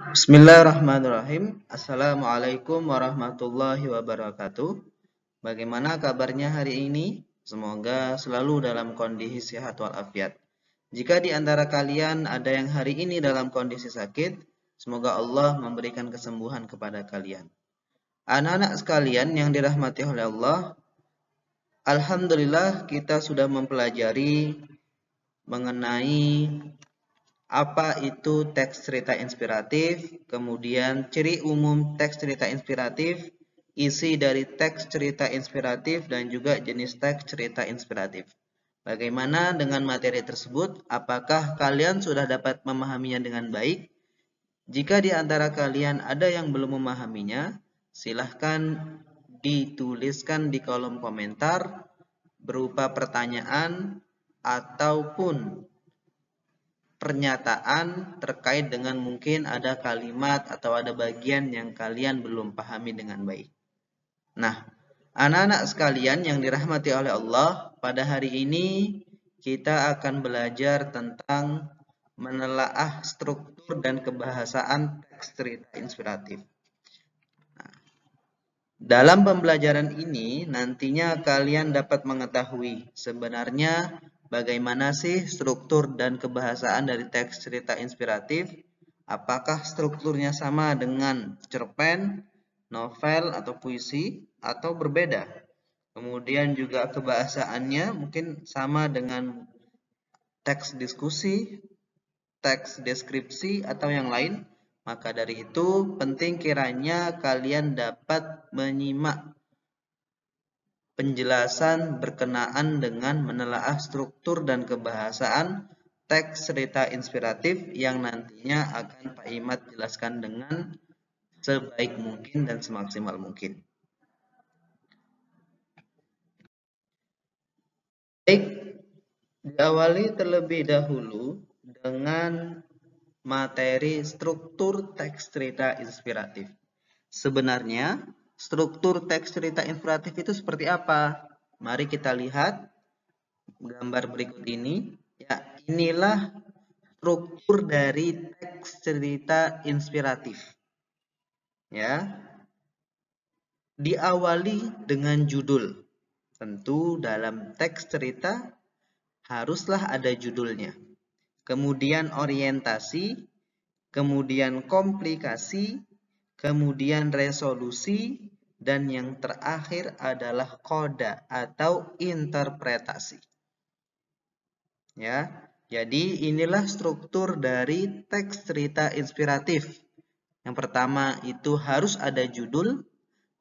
Bismillahirrahmanirrahim. Assalamualaikum warahmatullahi wabarakatuh. Bagaimana kabarnya hari ini? Semoga selalu dalam kondisi sehat walafiat. Jika di antara kalian ada yang hari ini dalam kondisi sakit, semoga Allah memberikan kesembuhan kepada kalian. Anak-anak sekalian yang dirahmati oleh Allah, alhamdulillah kita sudah mempelajari mengenai apa itu teks cerita inspiratif, kemudian ciri umum teks cerita inspiratif, isi dari teks cerita inspiratif, dan juga jenis teks cerita inspiratif. Bagaimana dengan materi tersebut? Apakah kalian sudah dapat memahaminya dengan baik? Jika di antara kalian ada yang belum memahaminya, silahkan dituliskan di kolom komentar berupa pertanyaan ataupun pernyataan terkait dengan mungkin ada kalimat atau ada bagian yang kalian belum pahami dengan baik. Nah, anak-anak sekalian yang dirahmati oleh Allah, pada hari ini kita akan belajar tentang menelaah struktur dan kebahasaan teks cerita inspiratif. Dalam pembelajaran ini nantinya kalian dapat mengetahui sebenarnya bagaimana sih struktur dan kebahasaan dari teks cerita inspiratif? Apakah strukturnya sama dengan cerpen, novel, atau puisi, atau berbeda? Kemudian juga kebahasaannya mungkin sama dengan teks diskusi, teks deskripsi, atau yang lain. Maka dari itu penting kiranya kalian dapat menyimak penjelasan berkenaan dengan menelaah struktur dan kebahasaan teks cerita inspiratif yang nantinya akan Pak Imat jelaskan dengan sebaik mungkin dan semaksimal mungkin. Baik, diawali terlebih dahulu dengan materi struktur teks cerita inspiratif. Sebenarnya struktur teks cerita inspiratif itu seperti apa? Mari kita lihat gambar berikut ini. Ya, inilah struktur dari teks cerita inspiratif. Ya. Diawali dengan judul. Tentu dalam teks cerita haruslah ada judulnya. Kemudian orientasi, kemudian komplikasi, kemudian resolusi, dan yang terakhir adalah koda atau interpretasi. Ya, jadi inilah struktur dari teks cerita inspiratif. Yang pertama itu harus ada judul.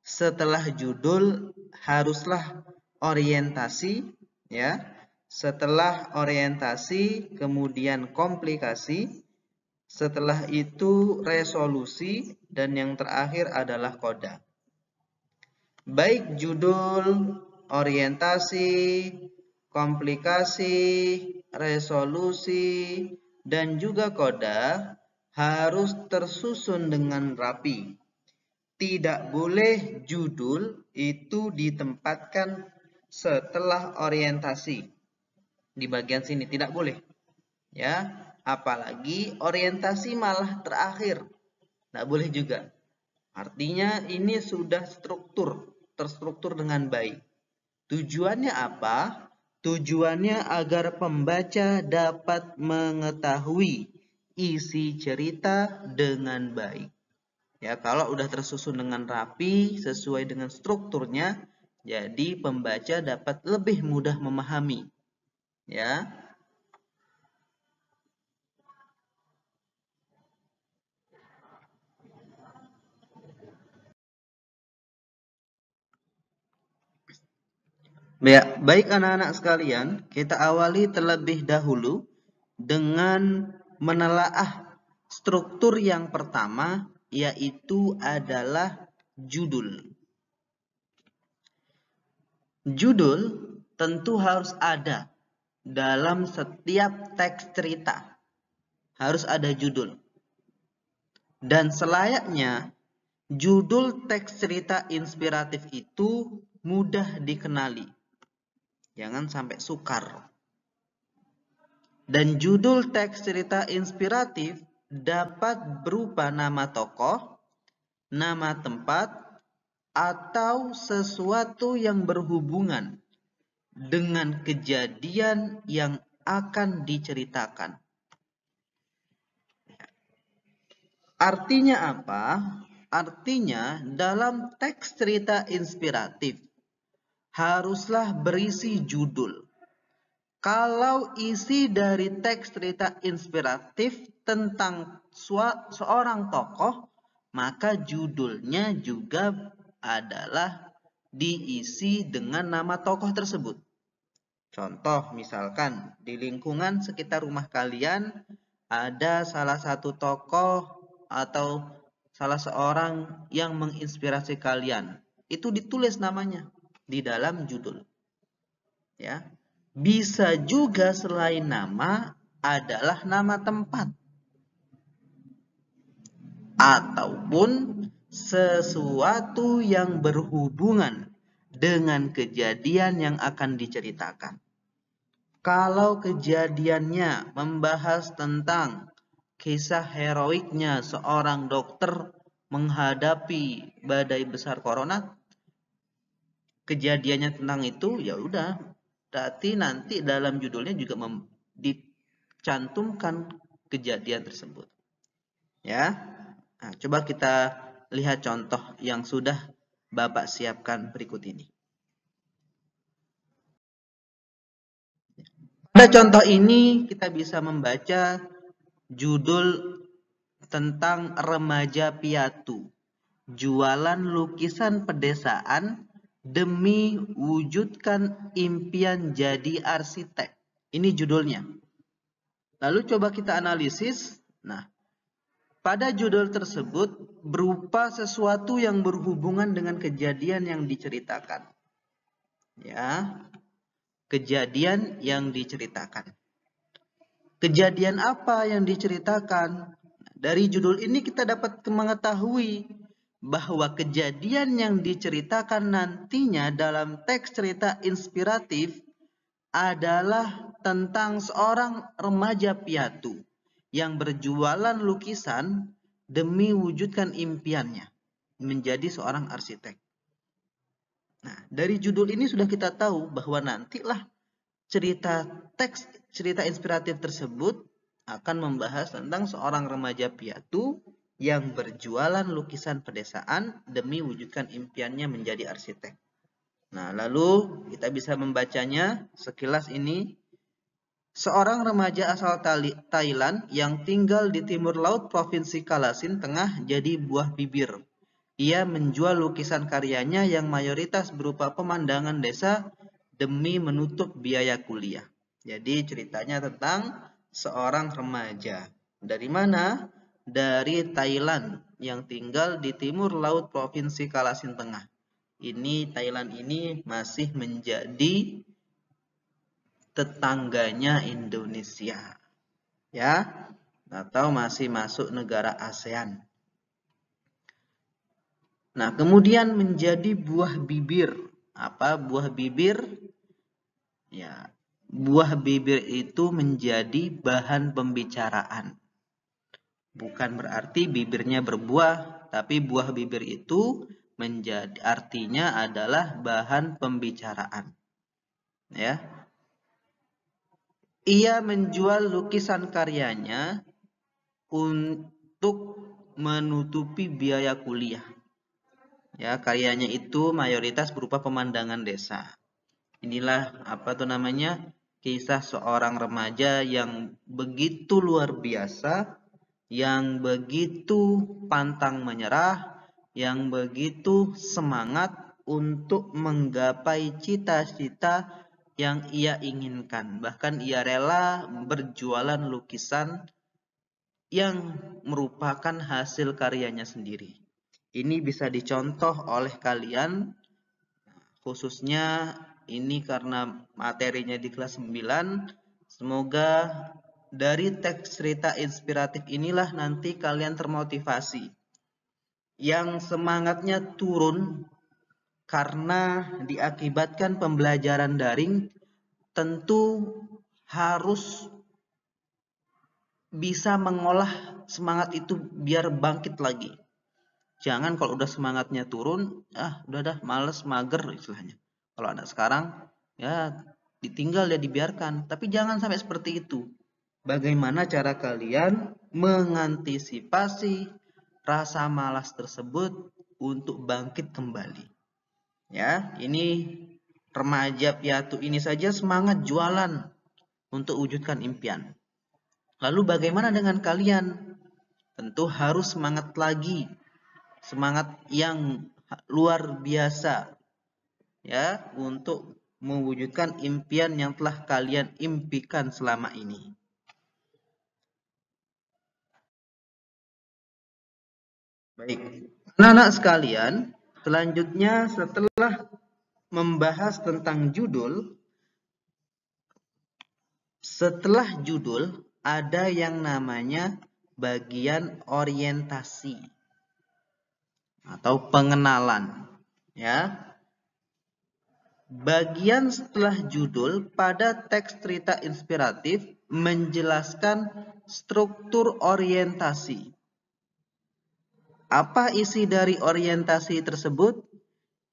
Setelah judul haruslah orientasi, ya. Setelah orientasi kemudian komplikasi. Setelah itu resolusi dan yang terakhir adalah koda. Baik judul, orientasi, komplikasi, resolusi, dan juga koda harus tersusun dengan rapi. Tidak boleh judul itu ditempatkan setelah orientasi. Di bagian sini tidak boleh. Ya, apalagi orientasi malah terakhir. Tidak boleh juga. Artinya ini sudah terstruktur dengan baik. Tujuannya apa? Tujuannya agar pembaca dapat mengetahui isi cerita dengan baik. Ya, kalau udah tersusun dengan rapi, sesuai dengan strukturnya, jadi pembaca dapat lebih mudah memahami. Ya. Ya, baik anak-anak sekalian, kita awali terlebih dahulu dengan menelaah struktur yang pertama, yaitu adalah judul. Judul tentu harus ada dalam setiap teks cerita. Harus ada judul. Dan selayaknya, judul teks cerita inspiratif itu mudah dikenali. Jangan sampai sukar. Dan judul teks cerita inspiratif dapat berupa nama tokoh, nama tempat, atau sesuatu yang berhubungan dengan kejadian yang akan diceritakan. Artinya apa? Artinya dalam teks cerita inspiratif haruslah berisi judul. Kalau isi dari teks cerita inspiratif tentang seorang tokoh, maka judulnya juga adalah diisi dengan nama tokoh tersebut. Contoh, misalkan di lingkungan sekitar rumah kalian ada salah satu tokoh atau salah seorang yang menginspirasi kalian. Itu ditulis namanya di dalam judul. Ya. Bisa juga selain nama adalah nama tempat ataupun sesuatu yang berhubungan dengan kejadian yang akan diceritakan. Kalau kejadiannya membahas tentang kisah heroiknya seorang dokter menghadapi badai besar corona, kejadiannya tentang itu, ya udah, berarti nanti dalam judulnya juga dicantumkan kejadian tersebut. Ya, nah, coba kita lihat contoh yang sudah Bapak siapkan berikut ini. Pada contoh ini kita bisa membaca judul tentang remaja piatu, jualan lukisan pedesaan demi wujudkan impian jadi arsitek. Ini judulnya. Lalu coba kita analisis. Nah, pada judul tersebut berupa sesuatu yang berhubungan dengan kejadian yang diceritakan. Ya, kejadian yang diceritakan. Kejadian apa yang diceritakan? Dari judul ini kita dapat mengetahui bahwa kejadian yang diceritakan nantinya dalam teks cerita inspiratif adalah tentang seorang remaja piatu yang berjualan lukisan demi wujudkan impiannya menjadi seorang arsitek. Nah, dari judul ini sudah kita tahu bahwa nantilah teks cerita inspiratif tersebut akan membahas tentang seorang remaja piatu yang berjualan lukisan pedesaan demi wujudkan impiannya menjadi arsitek. Nah, lalu kita bisa membacanya sekilas ini. Seorang remaja asal Thailand yang tinggal di timur laut Provinsi Kalasin Tengah jadi buah bibir. Ia menjual lukisan karyanya yang mayoritas berupa pemandangan desa demi menutup biaya kuliah. Jadi ceritanya tentang seorang remaja. Dari mana? Dari Thailand yang tinggal di timur laut Provinsi Kalasin Tengah. Ini Thailand ini masih menjadi tetangganya Indonesia. Ya, atau masih masuk negara ASEAN. Nah, kemudian menjadi buah bibir. Apa buah bibir? Ya, buah bibir itu menjadi bahan pembicaraan. Bukan berarti bibirnya berbuah, tapi buah bibir itu menjadi artinya adalah bahan pembicaraan. Ya. Ia menjual lukisan karyanya untuk menutupi biaya kuliah. Ya, karyanya itu mayoritas berupa pemandangan desa. Inilah kisah seorang remaja yang begitu luar biasa, yang begitu pantang menyerah, yang begitu semangat untuk menggapai cita-cita yang ia inginkan. Bahkan ia rela berjualan lukisan yang merupakan hasil karyanya sendiri. Ini bisa dicontoh oleh kalian, khususnya ini karena materinya di kelas 9. Semoga dari teks cerita inspiratif inilah nanti kalian termotivasi. Yang semangatnya turun karena diakibatkan pembelajaran daring, tentu harus bisa mengolah semangat itu biar bangkit lagi. Jangan kalau udah semangatnya turun, udah dah males, mager istilahnya. Kalau anak sekarang, ya ditinggal ya dibiarkan. Tapi jangan sampai seperti itu. Bagaimana cara kalian mengantisipasi rasa malas tersebut untuk bangkit kembali? Ya, ini remaja piatu ini saja semangat jualan untuk wujudkan impian. Lalu bagaimana dengan kalian? Tentu harus semangat lagi. Semangat yang luar biasa ya untuk mewujudkan impian yang telah kalian impikan selama ini. Baik, anak-anak sekalian, selanjutnya setelah membahas tentang judul, setelah judul ada yang namanya bagian orientasi atau pengenalan, ya. Bagian setelah judul pada teks cerita inspiratif menjelaskan struktur orientasi. Apa isi dari orientasi tersebut?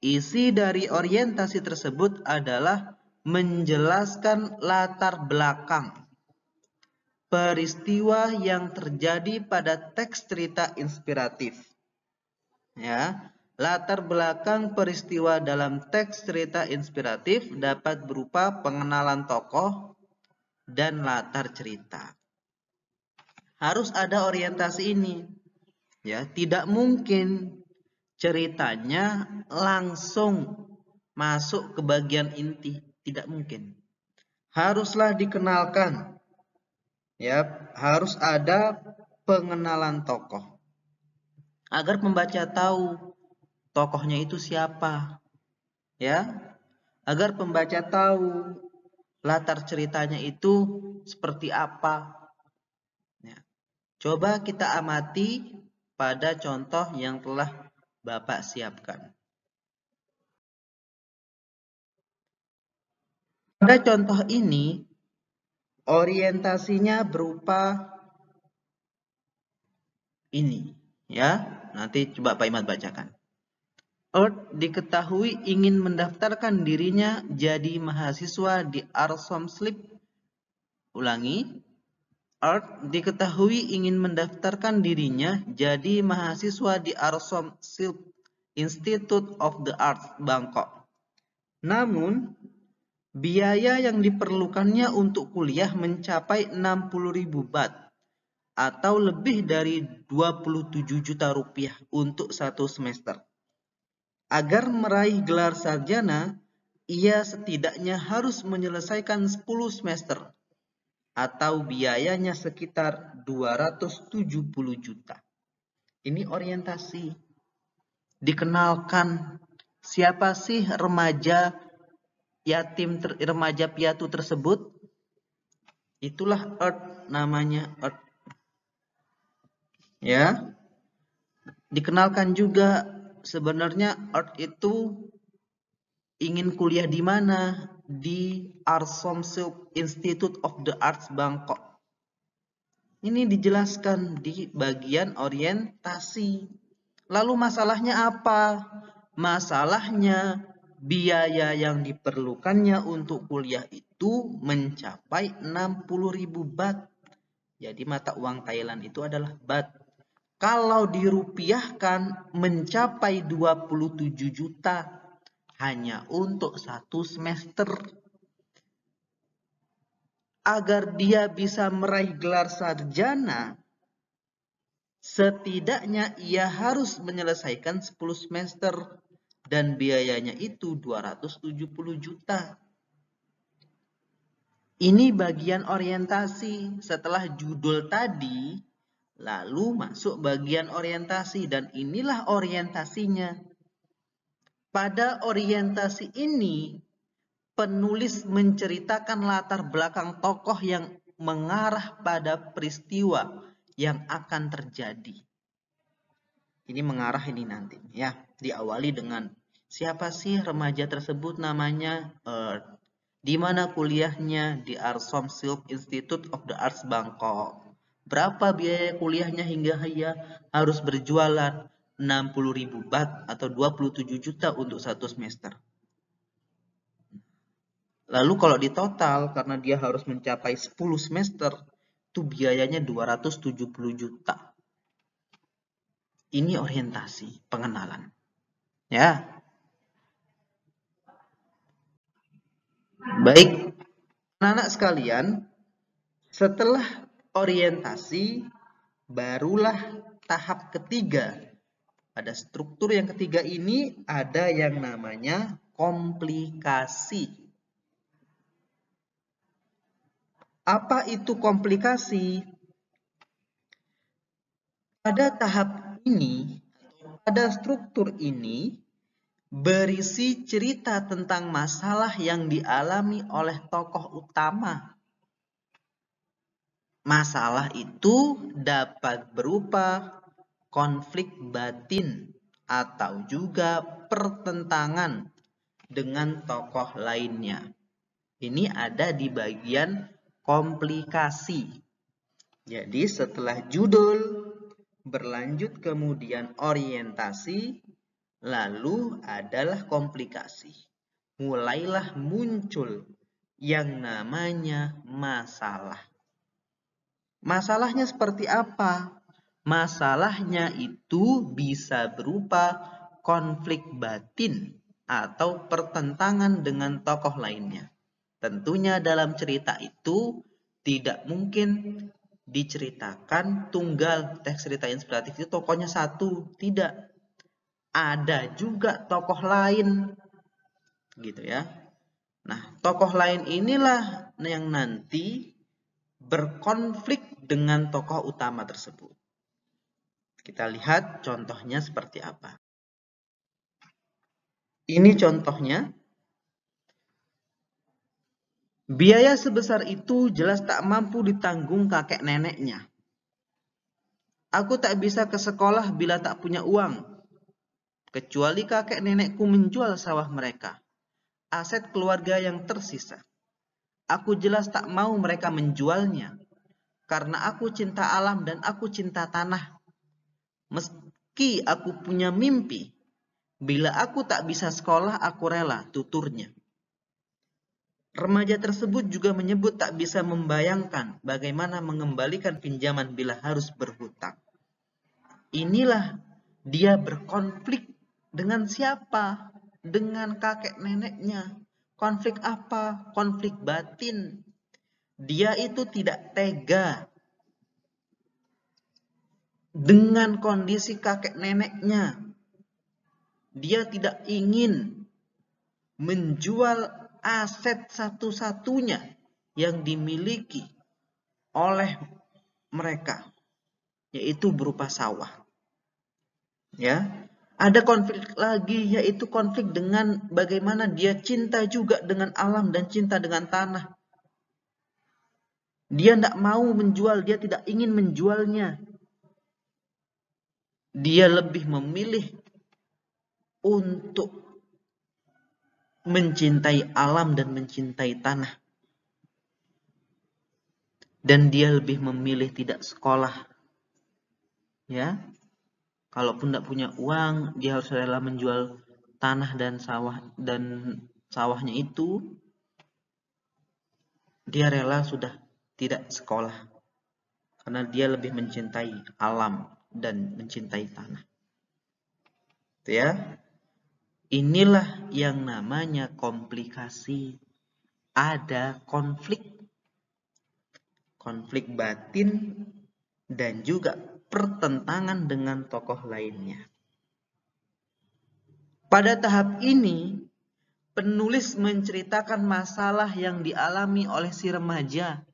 Isi dari orientasi tersebut adalah menjelaskan latar belakang peristiwa yang terjadi pada teks cerita inspiratif. Ya, latar belakang peristiwa dalam teks cerita inspiratif dapat berupa pengenalan tokoh dan latar cerita. Harus ada orientasi ini. Ya, tidak mungkin ceritanya langsung masuk ke bagian inti, tidak mungkin. Haruslah dikenalkan. Ya, harus ada pengenalan tokoh. Agar pembaca tahu tokohnya itu siapa. Ya, agar pembaca tahu latar ceritanya itu seperti apa. Ya. Coba kita amati pada contoh yang telah Bapak siapkan. Pada contoh ini, orientasinya berupa ini, ya. Nanti coba Pak Imad bacakan. Earth diketahui ingin mendaftarkan dirinya jadi mahasiswa di Arsom Slip. Ulangi. Earth diketahui ingin mendaftarkan dirinya jadi mahasiswa di Arsom Slip Institute of the Arts, Bangkok. Namun, biaya yang diperlukannya untuk kuliah mencapai 60.000 baht atau lebih dari 27 juta rupiah untuk satu semester. Agar meraih gelar sarjana, ia setidaknya harus menyelesaikan 10 semester atau biayanya sekitar 270 juta. Ini orientasi. Dikenalkan siapa sih remaja piatu tersebut? Itulah Earth, namanya Earth. Ya. Dikenalkan juga sebenarnya Earth itu ingin kuliah di mana? Di Arsom Slip Institute of the Arts, Bangkok. Ini dijelaskan di bagian orientasi. Lalu masalahnya apa? Masalahnya biaya yang diperlukannya untuk kuliah itu mencapai 60.000 baht. Jadi mata uang Thailand itu adalah baht. Kalau dirupiahkan mencapai 27 juta hanya untuk satu semester. Agar dia bisa meraih gelar sarjana, setidaknya ia harus menyelesaikan 10 semester dan biayanya itu 270 juta. Ini bagian orientasi. Setelah judul tadi, lalu masuk bagian orientasi dan inilah orientasinya. Pada orientasi ini, penulis menceritakan latar belakang tokoh yang mengarah pada peristiwa yang akan terjadi. Ini mengarah ini nanti ya. Diawali dengan siapa sih remaja tersebut, namanya Earth. Di mana kuliahnya? Di Arsom Slip Institute of the Arts, Bangkok. Berapa biaya kuliahnya hingga ia harus berjualan 60.000 baht atau 27 juta untuk satu semester. Lalu kalau di total, karena dia harus mencapai 10 semester, itu biayanya 270 juta. Ini orientasi pengenalan. Ya. Baik, anak-anak sekalian, setelah orientasi, barulah tahap ketiga. Pada struktur yang ketiga ini ada yang namanya komplikasi. Apa itu komplikasi? Pada tahap ini, pada struktur ini, berisi cerita tentang masalah yang dialami oleh tokoh utama. Masalah itu dapat berupa konflik batin atau juga pertentangan dengan tokoh lainnya. Ini ada di bagian komplikasi. Jadi setelah judul, berlanjut kemudian orientasi, lalu adalah komplikasi. Mulailah muncul yang namanya masalah. Masalahnya seperti apa? Masalahnya itu bisa berupa konflik batin atau pertentangan dengan tokoh lainnya. Tentunya dalam cerita itu tidak mungkin diceritakan tunggal. Teks cerita inspiratif itu tokohnya satu, tidak. Ada juga tokoh lain, gitu ya. Nah, tokoh lain inilah yang nanti berkonflik dengan tokoh utama tersebut. Kita lihat contohnya seperti apa. Ini contohnya. Biaya sebesar itu jelas tak mampu ditanggung kakek neneknya. Aku tak bisa ke sekolah bila tak punya uang. Kecuali kakek nenekku menjual sawah mereka. Aset keluarga yang tersisa. Aku jelas tak mau mereka menjualnya. Karena aku cinta alam dan aku cinta tanah. Meski aku punya mimpi. Bila aku tak bisa sekolah, aku rela, tuturnya. Remaja tersebut juga menyebut tak bisa membayangkan bagaimana mengembalikan pinjaman bila harus berhutang. Inilah dia berkonflik dengan siapa? Dengan kakek neneknya. Konflik apa? Konflik batin. Dia itu tidak tega dengan kondisi kakek neneknya. Dia tidak ingin menjual aset satu-satunya yang dimiliki oleh mereka, yaitu berupa sawah. Ya, ada konflik lagi, yaitu konflik dengan bagaimana dia cinta juga dengan alam dan cinta dengan tanah. Dia tidak mau menjual, dia tidak ingin menjualnya. Dia lebih memilih untuk mencintai alam dan mencintai tanah. Dan dia lebih memilih tidak sekolah. Ya, kalaupun tidak punya uang, dia harus rela menjual tanah dan sawahnya itu. Dia rela sudah tidak sekolah. Karena dia lebih mencintai alam dan mencintai tanah. Itu ya. Inilah yang namanya komplikasi. Ada konflik. Konflik batin dan juga pertentangan dengan tokoh lainnya. Pada tahap ini, penulis menceritakan masalah yang dialami oleh si remaja.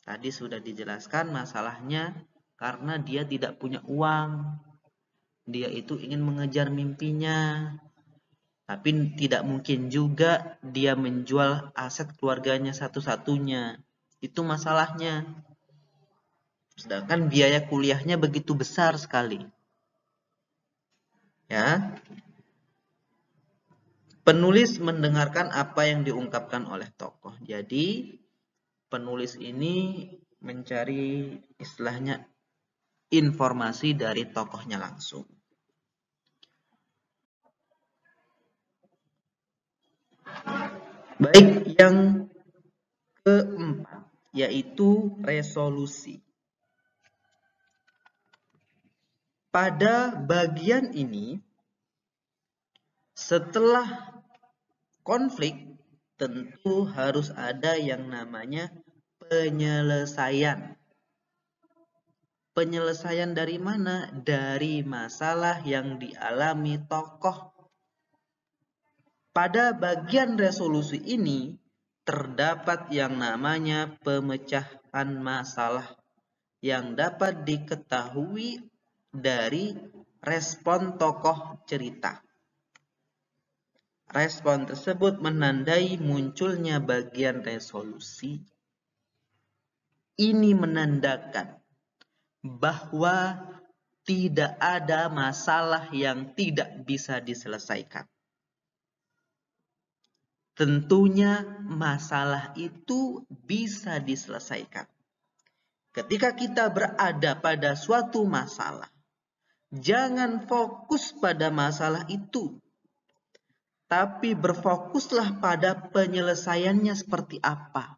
Tadi sudah dijelaskan masalahnya karena dia tidak punya uang. Dia itu ingin mengejar mimpinya. Tapi tidak mungkin juga dia menjual aset keluarganya satu-satunya. Itu masalahnya. Sedangkan biaya kuliahnya begitu besar sekali. Ya. Penulis mendengarkan apa yang diungkapkan oleh tokoh. Jadi, penulis ini mencari istilahnya informasi dari tokohnya langsung. Baik, yang keempat yaitu resolusi. Pada bagian ini, setelah konflik, tentu harus ada yang namanya penyelesaian. Penyelesaian dari mana? Dari masalah yang dialami tokoh. Pada bagian resolusi ini, terdapat yang namanya pemecahan masalah yang dapat diketahui dari respon tokoh cerita. Respon tersebut menandai munculnya bagian resolusi. Ini menandakan bahwa tidak ada masalah yang tidak bisa diselesaikan. Tentunya masalah itu bisa diselesaikan. Ketika kita berada pada suatu masalah, jangan fokus pada masalah itu, tapi berfokuslah pada penyelesaiannya seperti apa.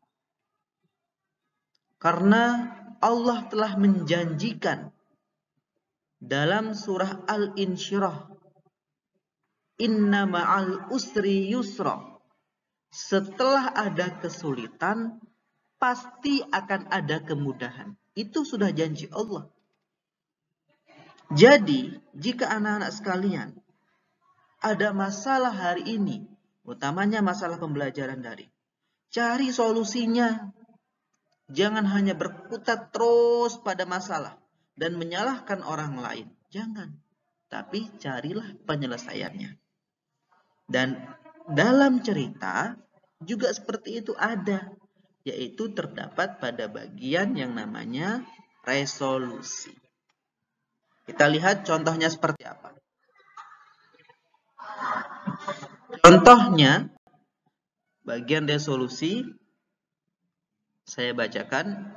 Karena Allah telah menjanjikan dalam surah Al-Insyirah, Inna ma'al usri yusra. Setelah ada kesulitan, pasti akan ada kemudahan. Itu sudah janji Allah. Jadi, jika anak-anak sekalian ada masalah hari ini, utamanya masalah pembelajaran daring, cari solusinya. Jangan hanya berkutat terus pada masalah dan menyalahkan orang lain. Jangan. Tapi carilah penyelesaiannya. Dan dalam cerita juga seperti itu ada, yaitu terdapat pada bagian yang namanya resolusi. Kita lihat contohnya seperti apa. Contohnya, bagian resolusi, saya bacakan.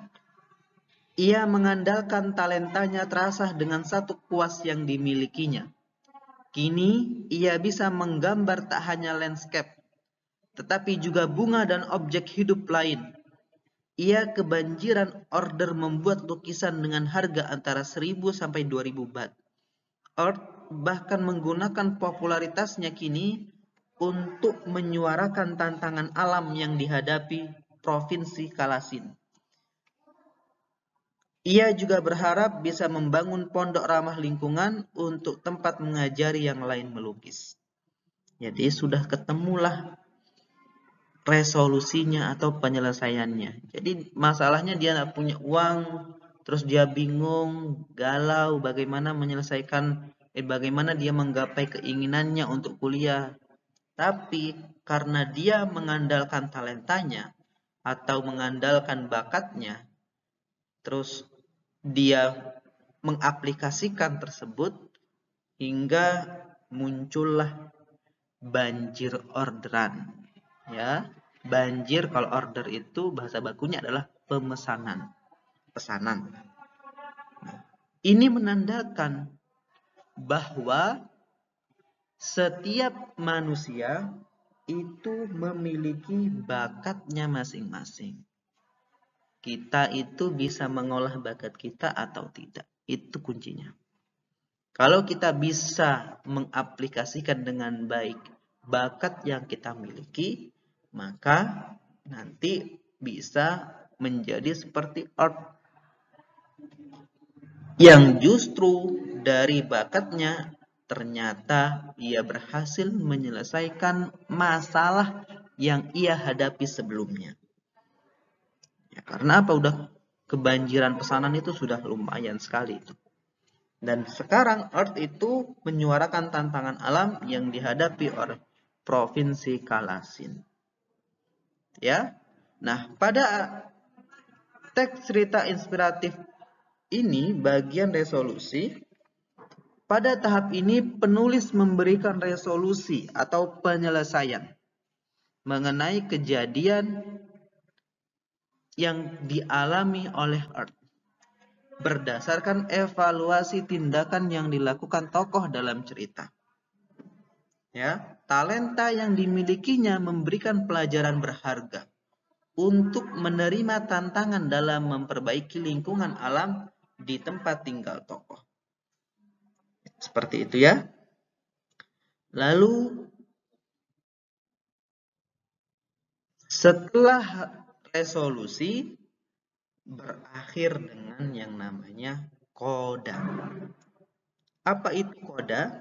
Ia mengandalkan talentanya terasah dengan satu kuas yang dimilikinya. Kini, ia bisa menggambar tak hanya landscape, tetapi juga bunga dan objek hidup lain. Ia kebanjiran order membuat lukisan dengan harga antara 1.000 sampai 2.000 baht. Art bahkan menggunakan popularitasnya kini untuk menyuarakan tantangan alam yang dihadapi Provinsi Kalasin. Ia juga berharap bisa membangun pondok ramah lingkungan untuk tempat mengajari yang lain melukis. Jadi sudah ketemulah resolusinya atau penyelesaiannya. Jadi masalahnya dia tidak punya uang, terus dia bingung, galau bagaimana menyelesaikan, bagaimana dia menggapai keinginannya untuk kuliah. Tapi karena dia mengandalkan talentanya atau mengandalkan bakatnya, terus dia mengaplikasikan tersebut hingga muncullah banjir orderan. Ya, banjir kalau order itu bahasa bakunya adalah pemesanan, pesanan. Ini menandakan bahwa setiap manusia itu memiliki bakatnya masing-masing. Kita itu bisa mengolah bakat kita atau tidak. Itu kuncinya. Kalau kita bisa mengaplikasikan dengan baik bakat yang kita miliki, maka nanti bisa menjadi seperti art yang justru dari bakatnya ternyata ia berhasil menyelesaikan masalah yang ia hadapi sebelumnya. Ya, karena apa? Udah kebanjiran pesanan itu sudah lumayan sekali itu. Dan sekarang Earth itu menyuarakan tantangan alam yang dihadapi oleh Provinsi Kalasin. Ya. Nah, pada teks cerita inspiratif ini bagian resolusi. Pada tahap ini penulis memberikan resolusi atau penyelesaian mengenai kejadian yang dialami oleh Earth berdasarkan evaluasi tindakan yang dilakukan tokoh dalam cerita. Ya, talenta yang dimilikinya memberikan pelajaran berharga untuk menerima tantangan dalam memperbaiki lingkungan alam di tempat tinggal tokoh. Seperti itu ya. Lalu setelah resolusi berakhir dengan yang namanya koda. Apa itu koda?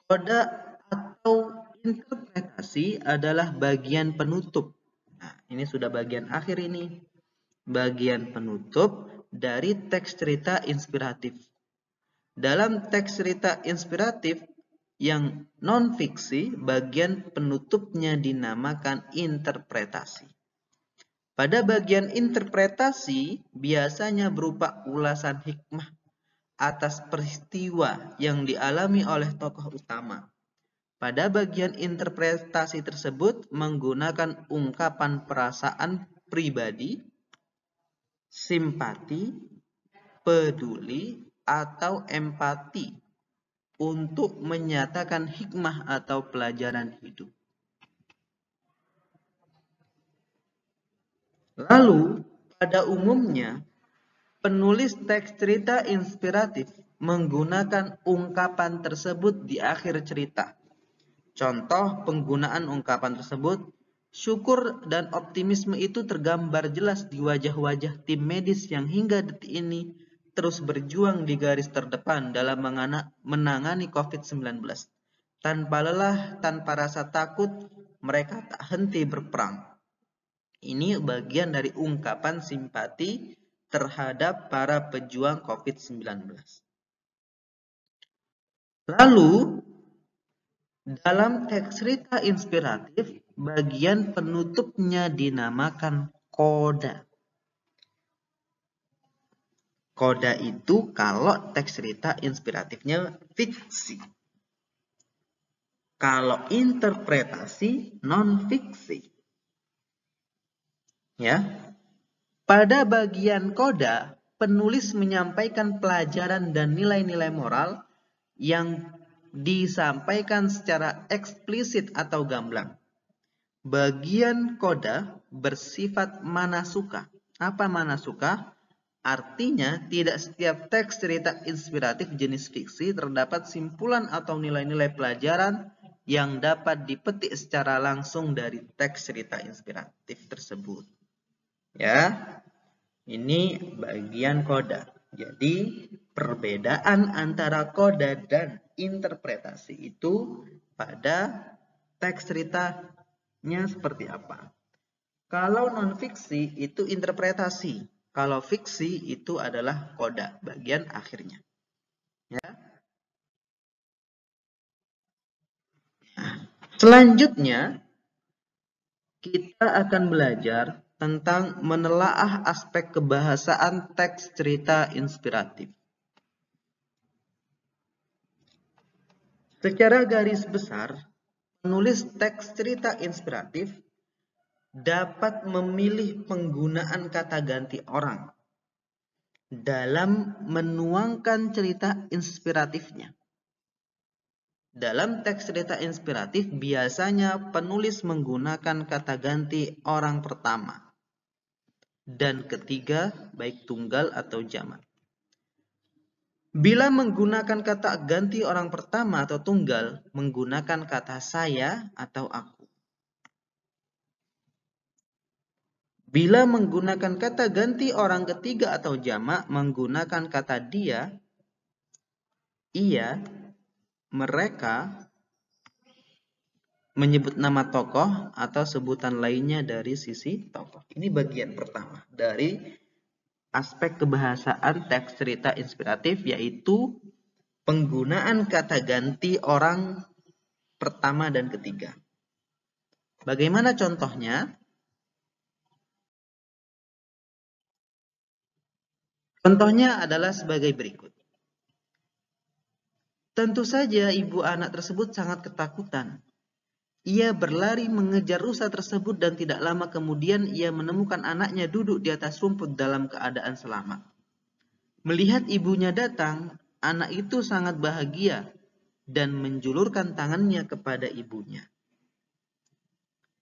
Koda atau interpretasi adalah bagian penutup. Nah, ini sudah bagian akhir ini. Bagian penutup dari teks cerita inspiratif. Dalam teks cerita inspiratif yang non-fiksi, bagian penutupnya dinamakan interpretasi. Pada bagian interpretasi biasanya berupa ulasan hikmah atas peristiwa yang dialami oleh tokoh utama. Pada bagian interpretasi tersebut menggunakan ungkapan perasaan pribadi, simpati, peduli, atau empati untuk menyatakan hikmah atau pelajaran hidup. Lalu, pada umumnya, penulis teks cerita inspiratif menggunakan ungkapan tersebut di akhir cerita. Contoh penggunaan ungkapan tersebut, syukur dan optimisme itu tergambar jelas di wajah-wajah tim medis yang hingga detik ini terus berjuang di garis terdepan dalam menangani COVID-19. Tanpa lelah, tanpa rasa takut, mereka tak henti berperang. Ini bagian dari ungkapan simpati terhadap para pejuang COVID-19. Lalu, dalam teks cerita inspiratif, bagian penutupnya dinamakan koda. Koda itu kalau teks cerita inspiratifnya fiksi. Kalau interpretasi non-fiksi. Ya. Pada bagian koda, penulis menyampaikan pelajaran dan nilai-nilai moral yang disampaikan secara eksplisit atau gamblang. Bagian koda bersifat manasuka. Apa manasuka? Artinya, tidak setiap teks cerita inspiratif jenis fiksi terdapat simpulan atau nilai-nilai pelajaran yang dapat dipetik secara langsung dari teks cerita inspiratif tersebut. Ya, ini bagian koda. Jadi, perbedaan antara koda dan interpretasi itu pada teks ceritanya seperti apa. Kalau non-fiksi itu interpretasi. Kalau fiksi itu adalah koda, bagian akhirnya. Ya. Selanjutnya, kita akan belajar tentang menelaah aspek kebahasaan teks cerita inspiratif. Secara garis besar, penulis teks cerita inspiratif dapat memilih penggunaan kata ganti orang dalam menuangkan cerita inspiratifnya. Dalam teks cerita inspiratif, biasanya penulis menggunakan kata ganti orang pertama dan ketiga, baik tunggal atau jamak. Bila menggunakan kata ganti orang pertama atau tunggal, menggunakan kata saya atau aku. Bila menggunakan kata ganti orang ketiga atau jamak, menggunakan kata dia, ia, mereka, menyebut nama tokoh atau sebutan lainnya dari sisi tokoh. Ini bagian pertama dari aspek kebahasaan teks cerita inspiratif, yaitu penggunaan kata ganti orang pertama dan ketiga. Bagaimana contohnya? Contohnya adalah sebagai berikut. Tentu saja ibu anak tersebut sangat ketakutan. Ia berlari mengejar rusa tersebut dan tidak lama kemudian ia menemukan anaknya duduk di atas rumput dalam keadaan selamat. Melihat ibunya datang, anak itu sangat bahagia dan menjulurkan tangannya kepada ibunya.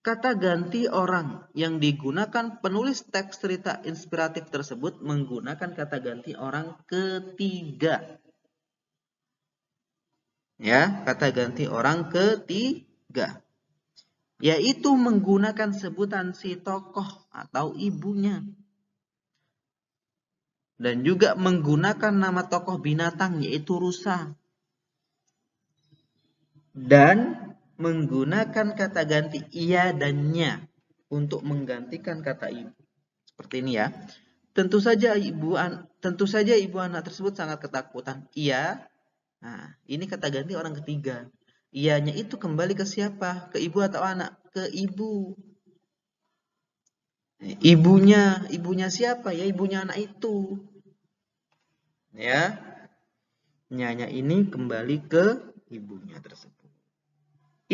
Kata ganti orang yang digunakan penulis teks cerita inspiratif tersebut menggunakan kata ganti orang ketiga. Ya, kata ganti orang ketiga. Yaitu menggunakan sebutan si tokoh atau ibunya. Dan juga menggunakan nama tokoh binatang yaitu rusa. Dan menggunakan kata ganti ia dan nya untuk menggantikan kata ibu. Seperti ini ya. Tentu saja ibu anak tersebut sangat ketakutan. Ia. Nah, ini kata ganti orang ketiga. Ianya itu kembali ke siapa? Ke ibu atau anak? Ke ibu. Ibunya siapa? Ya ibunya anak itu. Ya. Nyanya ini kembali ke ibunya tersebut.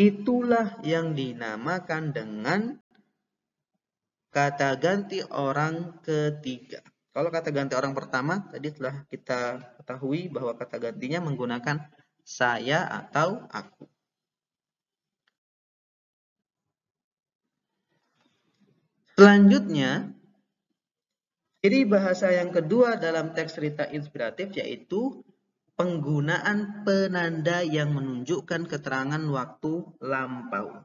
Itulah yang dinamakan dengan kata ganti orang ketiga. Kalau kata ganti orang pertama, tadi telah kita ketahui bahwa kata gantinya menggunakan saya atau aku. Selanjutnya, ciri bahasa yang kedua dalam teks cerita inspiratif yaitu penggunaan penanda yang menunjukkan keterangan waktu lampau.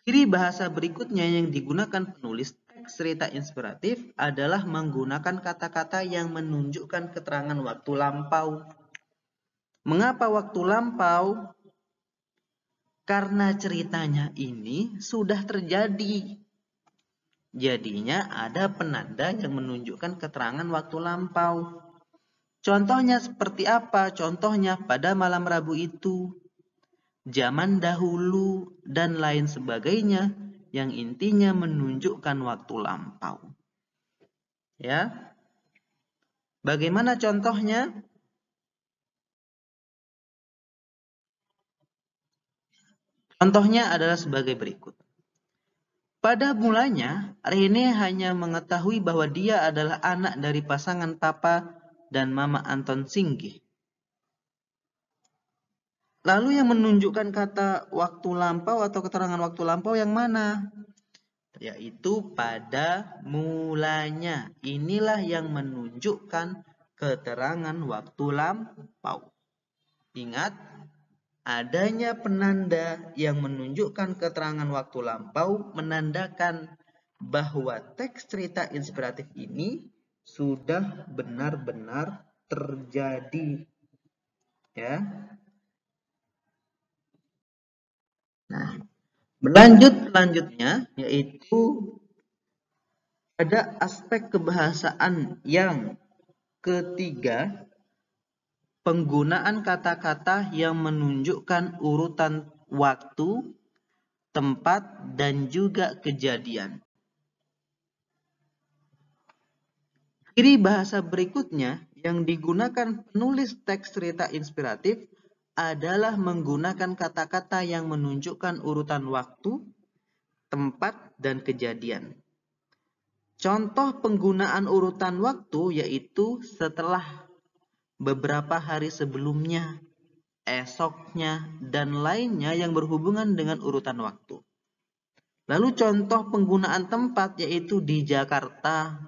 Ciri bahasa berikutnya yang digunakan penulis teks cerita inspiratif adalah menggunakan kata-kata yang menunjukkan keterangan waktu lampau. Mengapa waktu lampau? Karena ceritanya ini sudah terjadi. Jadinya ada penanda yang menunjukkan keterangan waktu lampau. Contohnya seperti apa? Contohnya pada malam Rabu itu, zaman dahulu, dan lain sebagainya yang intinya menunjukkan waktu lampau. Ya. Bagaimana contohnya? Contohnya adalah sebagai berikut. Pada mulanya, Rene hanya mengetahui bahwa dia adalah anak dari pasangan Papa dan Mama Anton Singgih. Lalu yang menunjukkan kata waktu lampau atau keterangan waktu lampau yang mana? Yaitu pada mulanya. Inilah yang menunjukkan keterangan waktu lampau. Ingat, adanya penanda yang menunjukkan keterangan waktu lampau menandakan bahwa teks cerita inspiratif ini sudah benar-benar terjadi. Ya. Nah, selanjutnya yaitu ada aspek kebahasaan yang ketiga, penggunaan kata-kata yang menunjukkan urutan waktu, tempat, dan juga kejadian. Ciri bahasa berikutnya yang digunakan penulis teks cerita inspiratif adalah menggunakan kata-kata yang menunjukkan urutan waktu, tempat, dan kejadian. Contoh penggunaan urutan waktu yaitu setelah, beberapa hari sebelumnya, esoknya, dan lainnya yang berhubungan dengan urutan waktu. Lalu contoh penggunaan tempat yaitu di Jakarta,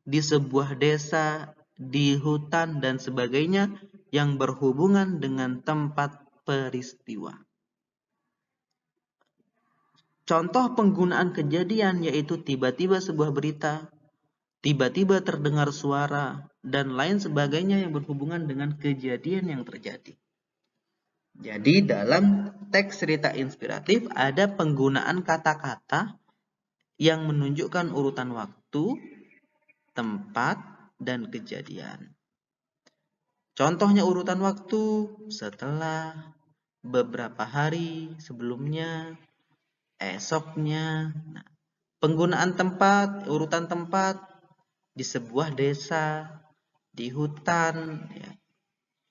di sebuah desa, di hutan, dan sebagainya yang berhubungan dengan tempat peristiwa. Contoh penggunaan kejadian yaitu tiba-tiba sebuah berita, tiba-tiba terdengar suara, dan lain sebagainya yang berhubungan dengan kejadian yang terjadi. Jadi dalam teks cerita inspiratif ada penggunaan kata-kata yang menunjukkan urutan waktu, tempat, dan kejadian. Contohnya urutan waktu setelah, beberapa hari sebelumnya, esoknya. Nah, penggunaan tempat, urutan tempat di sebuah desa, di hutan. Ya.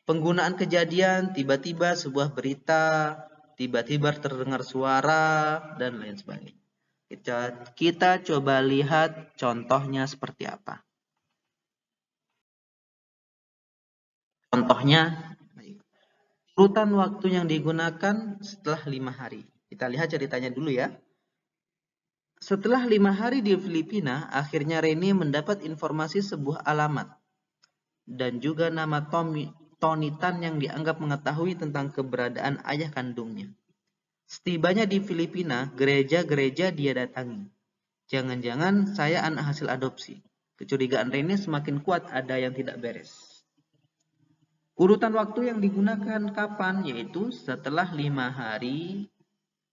Penggunaan kejadian, tiba-tiba sebuah berita tiba-tiba terdengar suara, dan lain sebagainya. Kita coba lihat contohnya seperti apa. Contohnya, urutan waktu yang digunakan setelah 5 hari. Kita lihat ceritanya dulu ya. Setelah 5 hari di Filipina, akhirnya Rene mendapat informasi sebuah alamat dan juga nama Tony Tan yang dianggap mengetahui tentang keberadaan ayah kandungnya. Setibanya di Filipina, gereja-gereja dia datangi. Jangan-jangan saya anak hasil adopsi. Kecurigaan Rene semakin kuat, ada yang tidak beres. Urutan waktu yang digunakan kapan? Yaitu setelah 5 hari.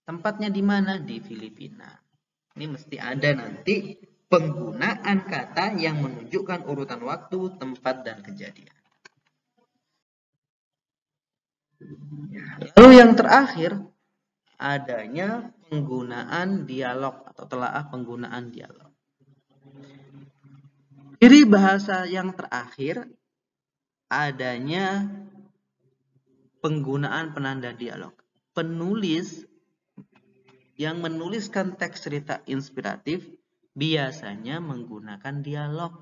Tempatnya di mana? Di Filipina. Ini mesti ada nanti penggunaan kata yang menunjukkan urutan waktu, tempat, dan kejadian. Lalu yang terakhir, adanya penggunaan dialog atau telaah penggunaan dialog. Ciri bahasa yang terakhir, adanya penggunaan penanda dialog. Penulis yang menuliskan teks cerita inspiratif biasanya menggunakan dialog.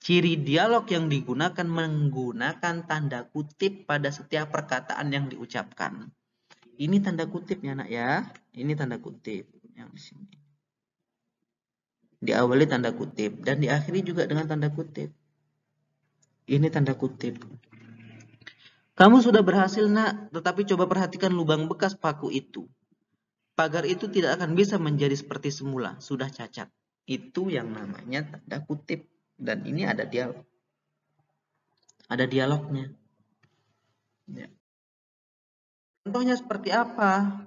Ciri dialog yang digunakan menggunakan tanda kutip pada setiap perkataan yang diucapkan. Ini tanda kutip ya nak ya. Ini tanda kutip yang di sini. Diawali tanda kutip dan diakhiri juga dengan tanda kutip. Ini tanda kutip. Kamu sudah berhasil nak, tetapi coba perhatikan lubang bekas paku itu. Pagar itu tidak akan bisa menjadi seperti semula, sudah cacat. Itu yang namanya tanda kutip. Dan ini ada dialog. Ada dialognya. Ya. Contohnya seperti apa?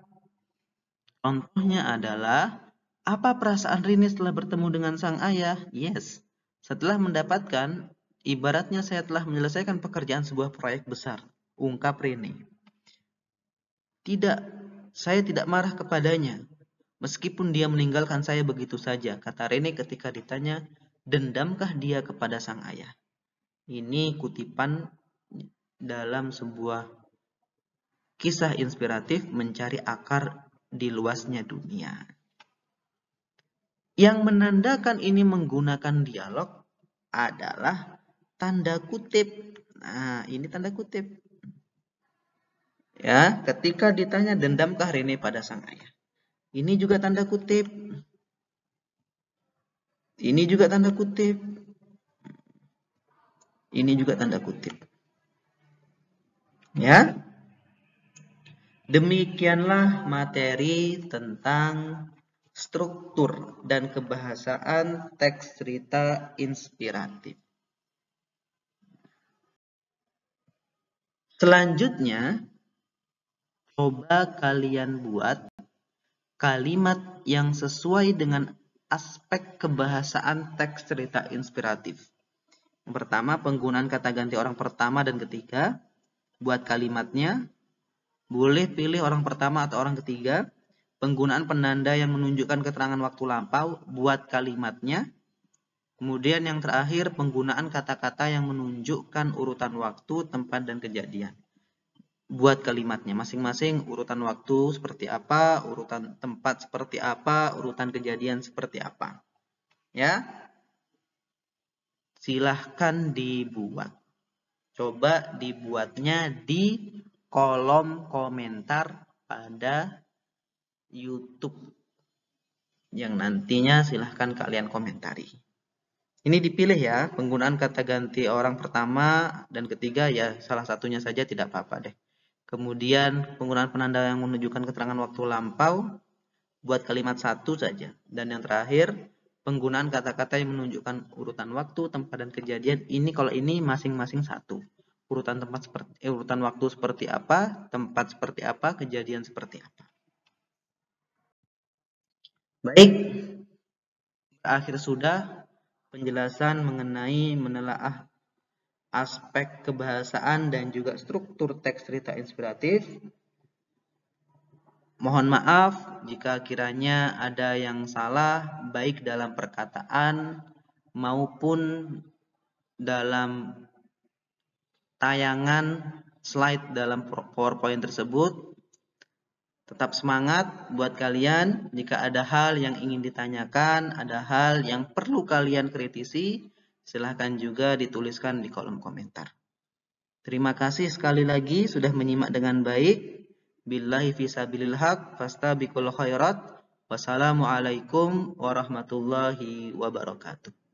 Contohnya adalah, apa perasaan Rini setelah bertemu dengan sang ayah? Yes. Setelah mendapatkan, ibaratnya saya telah menyelesaikan pekerjaan sebuah proyek besar. Ungkap Rini. Tidak, saya tidak marah kepadanya. Meskipun dia meninggalkan saya begitu saja, kata Rene ketika ditanya, dendamkah dia kepada sang ayah? Ini kutipan dalam sebuah kisah inspiratif mencari akar di luasnya dunia. Yang menandakan ini menggunakan dialog adalah tanda kutip. Nah, ini tanda kutip. Ya, ketika ditanya dendamkah Rene pada sang ayah? Ini juga tanda kutip. Ini juga tanda kutip. Ini juga tanda kutip. Ya. Demikianlah materi tentang struktur dan kebahasaan teks cerita inspiratif. Selanjutnya, coba kalian buat kalimat yang sesuai dengan aspek kebahasaan teks cerita inspiratif. Yang pertama, penggunaan kata ganti orang pertama dan ketiga. Buat kalimatnya, boleh pilih orang pertama atau orang ketiga. Penggunaan penanda yang menunjukkan keterangan waktu lampau, buat kalimatnya. Kemudian yang terakhir, penggunaan kata-kata yang menunjukkan urutan waktu, tempat, dan kejadian. Buat kalimatnya masing-masing, urutan waktu seperti apa, urutan tempat seperti apa, urutan kejadian seperti apa. Ya. Silahkan dibuat. Coba dibuatnya di kolom komentar pada YouTube. Yang nantinya silahkan kalian komentari. Ini dipilih ya, penggunaan kata ganti orang pertama dan ketiga ya salah satunya saja tidak apa-apa deh. Kemudian penggunaan penanda yang menunjukkan keterangan waktu lampau buat kalimat satu saja. Dan yang terakhir penggunaan kata-kata yang menunjukkan urutan waktu, tempat, dan kejadian. Ini kalau ini masing-masing satu. Urutan tempat urutan waktu seperti apa, tempat seperti apa, kejadian seperti apa. Baik, berakhir sudah penjelasan mengenai menelaah aspek kebahasaan dan juga struktur teks cerita inspiratif. Mohon maaf jika kiranya ada yang salah baik dalam perkataan maupun dalam tayangan slide dalam PowerPoint tersebut. Tetap semangat buat kalian. Jika ada hal yang ingin ditanyakan, ada hal yang perlu kalian kritisi, silahkan juga dituliskan di kolom komentar. Terima kasih sekali lagi sudah menyimak dengan baik. Billahi fisabilil haq, fastabiqul khairat. Wassalamualaikum warahmatullahi wabarakatuh.